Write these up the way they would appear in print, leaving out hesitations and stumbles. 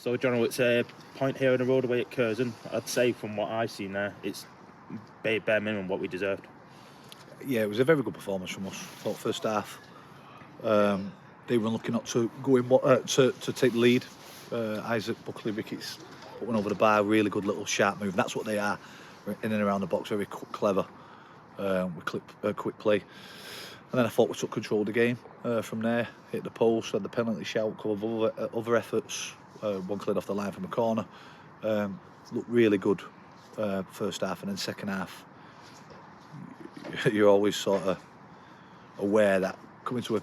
So, John, it's a point here on the road away at Curzon. I'd say from what I've seen there, it's bare minimum what we deserved. Yeah, it was a very good performance from us. I thought first half, they were looking not to go in to take the lead. Isaac Buckley Ricketts put one over the bar, really good little sharp move. That's what they are, in and around the box, very clever, with quick play. And then I thought we took control of the game from there. Hit the post, had the penalty shout, couple of other efforts. One cleared off the line from a corner. Looked really good first half, and then second half, you're always sort of aware that coming to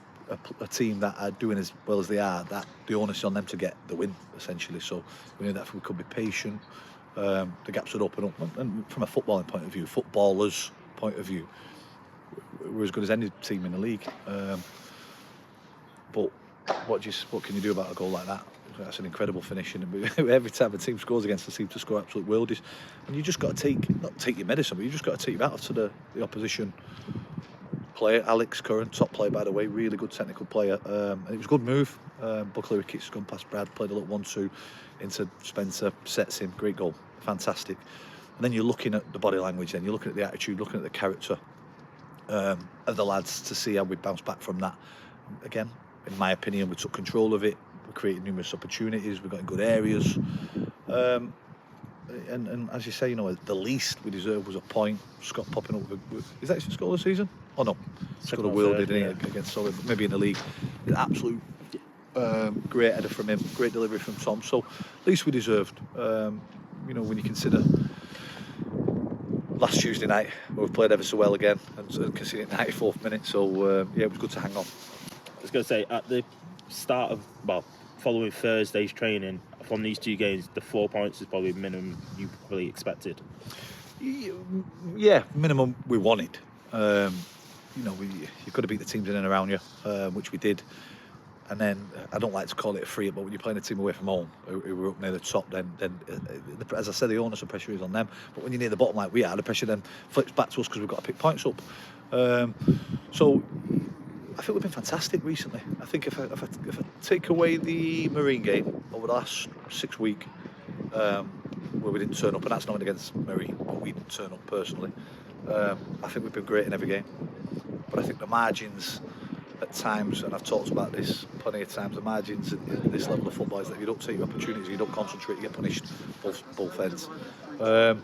a team that are doing as well as they are, that the onus is on them to get the win, essentially. So we knew that we could be patient. The gaps would open up, and from a footballing point of view, footballers' point of view, we're as good as any team in the league. But what can you do about a goal like that? That's an incredible finish, and every time a team scores against us, they seem to score absolute worldies. And you just got to not take your medicine, but you just got to take your out to the opposition player. Alex Curran, top player by the way, really good technical player. And it was a good move. Buckley Ricketts gone past Brad, played a little 1-2 into Spencer, sets him, great goal, fantastic. And then you're looking at the body language, then you're looking at the attitude, looking at the character of the lads to see how we bounce back from that. Again, in my opinion, we took control of it. We created numerous opportunities. We got in good areas, and as you say, the least we deserved was a point. Scott popping up is that his score of the season? Oh no, scored a world, didn't he, against Solid, maybe in the league. An absolute great header from him, great delivery from Tom. So least we deserved. When you consider last Tuesday night where we played ever so well again and conceded 94th minute. So it was good to hang on. I was going to say, at the start of, following Thursday's training, from these two games, the 4 points is probably minimum you probably expected. Yeah, minimum we wanted. You could have beat the teams in and around you, which we did. And then, I don't like to call it a free, but when you're playing a team away from home who were up near the top, then as I said, the onus of pressure is on them. But when you're near the bottom like we are, the pressure then flips back to us because we've got to pick points up. So I think we've been fantastic recently. I think if I take away the Marine game over the last 6 weeks, where we didn't turn up, and that's not against Marine, but we didn't turn up personally, I think we've been great in every game. But I think the margins at times, and I've talked about this plenty of times, the margins at this level of football is that if you don't take your opportunities, you don't concentrate, you get punished both ends. We'll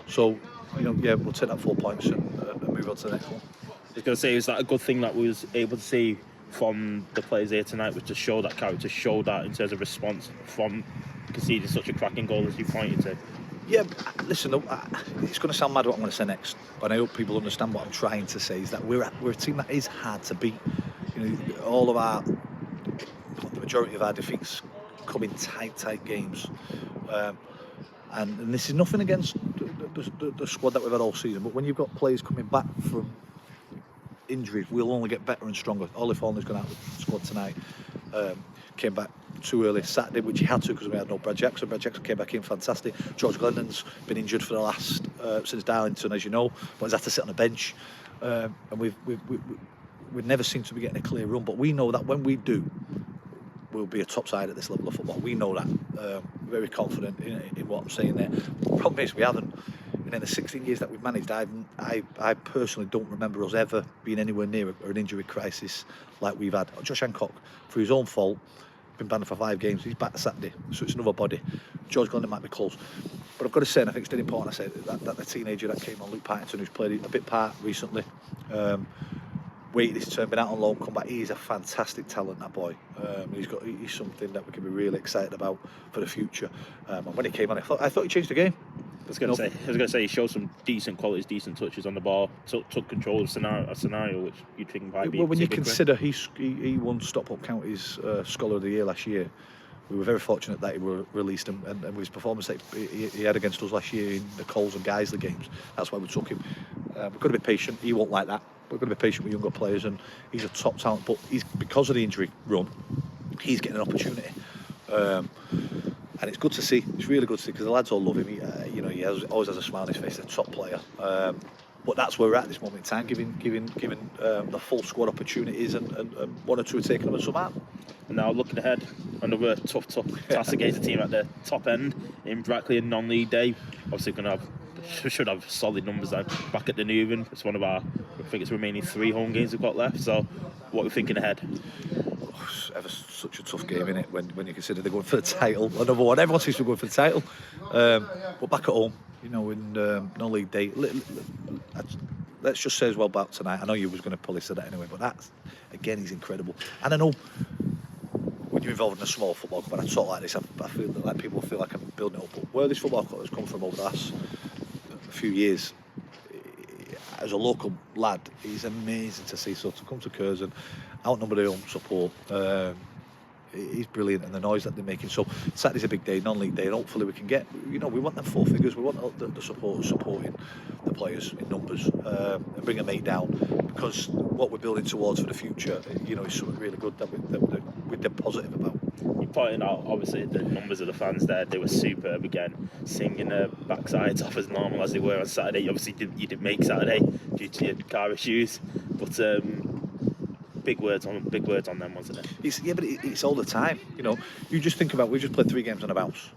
take that 4 points and move on to the next one. I was going to say, is that a good thing that we was able to see from the players here tonight, was to show that character, show that in terms of response from conceding such a cracking goal as you pointed to? Yeah, listen, it's going to sound mad what I'm going to say next, but I hope people understand what I'm trying to say, is that we're a team that is hard to beat. The majority of our defeats come in tight games. And this is nothing against the squad that we've had all season, but when you've got players coming back from injury, we'll only get better and stronger. Ollie Faulkner's gone out with the squad tonight. Came back too early Saturday, which he had to because we had no Brad Jackson. Brad Jackson came back in fantastic. George Glennon's been injured for the last since Darlington, as you know, but he's had to sit on a bench. And we've never seemed to be getting a clear run. But we know that when we do, we'll be a top side at this level of football. We know that. Very confident in what I'm saying there. The problem is we haven't. And in the 16 years that we've managed, I personally don't remember us ever being anywhere near an injury crisis like we've had. Josh Hancock, for his own fault, been banned for 5 games. He's back Saturday, so it's another body. George Glennon might be close. But I've got to say, and I think it's still important, I say that the teenager that came on, Luke Partington, who's played a bit part recently, waited his turn, been out on loan, come back. He's a fantastic talent, that boy. He's something that we can be really excited about for the future. And when he came on, I thought he changed the game. I was going to say he showed some decent qualities, decent touches on the ball, took control of a scenario which you'd think might be. Well, when you consider he won Stockport County's Scholar of the Year last year, we were very fortunate that he were released, and with his performance that he had against us last year in the Coles and Guiseley games, that's why we took him. We've got to be patient. He won't like that. We've got to be patient with younger players, and he's a top talent. But because of the injury run, he's getting an opportunity. And it's good to see. It's really good to see because the lads all love him. He always has a smile on his face. He's a top player. But that's where we're at this moment in time, giving the full squad opportunities, and one or two are taking them and some aren't. Now looking ahead, another tough task against a team at the top end in Brackley and non-league day. Obviously should have solid numbers now. Back at the Newman, it's one of our, I think it's remaining 3 home games we've got left. So what are we thinking ahead? It's ever such a tough game, innit, when you consider they're going for the title. Another one, everyone seems to be going for the title. But back at home, in non-league day, let's just say as well about tonight. I know you was going to pull this to that anyway, but that, again, is incredible. And I know when you're involved in a small football club, and I talk like this, I feel like people feel like I'm building it up. But where this football club has come from over the last few years, as a local lad, it's amazing to see. So to come to Curzon, outnumber their home support, it's brilliant, and the noise that they're making. So Saturday's a big day, non-league day, and hopefully we can get, we want them 4 figures. We want the supporters supporting the players in numbers, and bring a mate down, because what we're building towards for the future, is something really good that we're positive about. You're pointing out, obviously, the numbers of the fans there. They were superb again, singing their backsides off as normal as they were on Saturday. Obviously, you didn't make Saturday due to your car issues, but big words on them, wasn't it? It's all the time. You just think about, we just played 3 games on a bounce.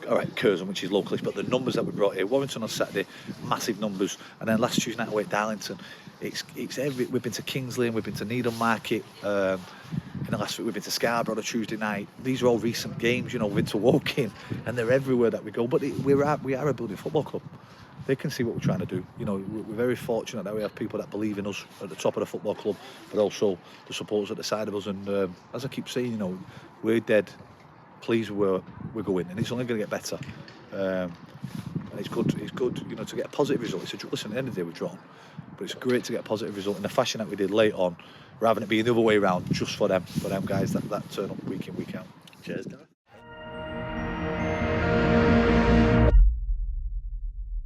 All right, Curzon, which is localist, but the numbers that we brought here, Warrington on Saturday, massive numbers, and then last Tuesday night away at Darlington, we've been to Kingsley, and we've been to Needham Market, in the last week we've been to Scarborough on a Tuesday night. These are all recent games, we've been to Woking, and they're everywhere that we go. But we are a building football club. They can see what we're trying to do. We're very fortunate that we have people that believe in us at the top of the football club, but also the supporters at the side of us. And as I keep saying, we're dead pleased where we're going, and it's only going to get better. And it's good, to get a positive result. Listen, at the end of the day, we're drawn, but it's great to get a positive result in the fashion that we did late on, rather than it being the other way around, just for them guys that turn up week in, week out. Cheers, guys.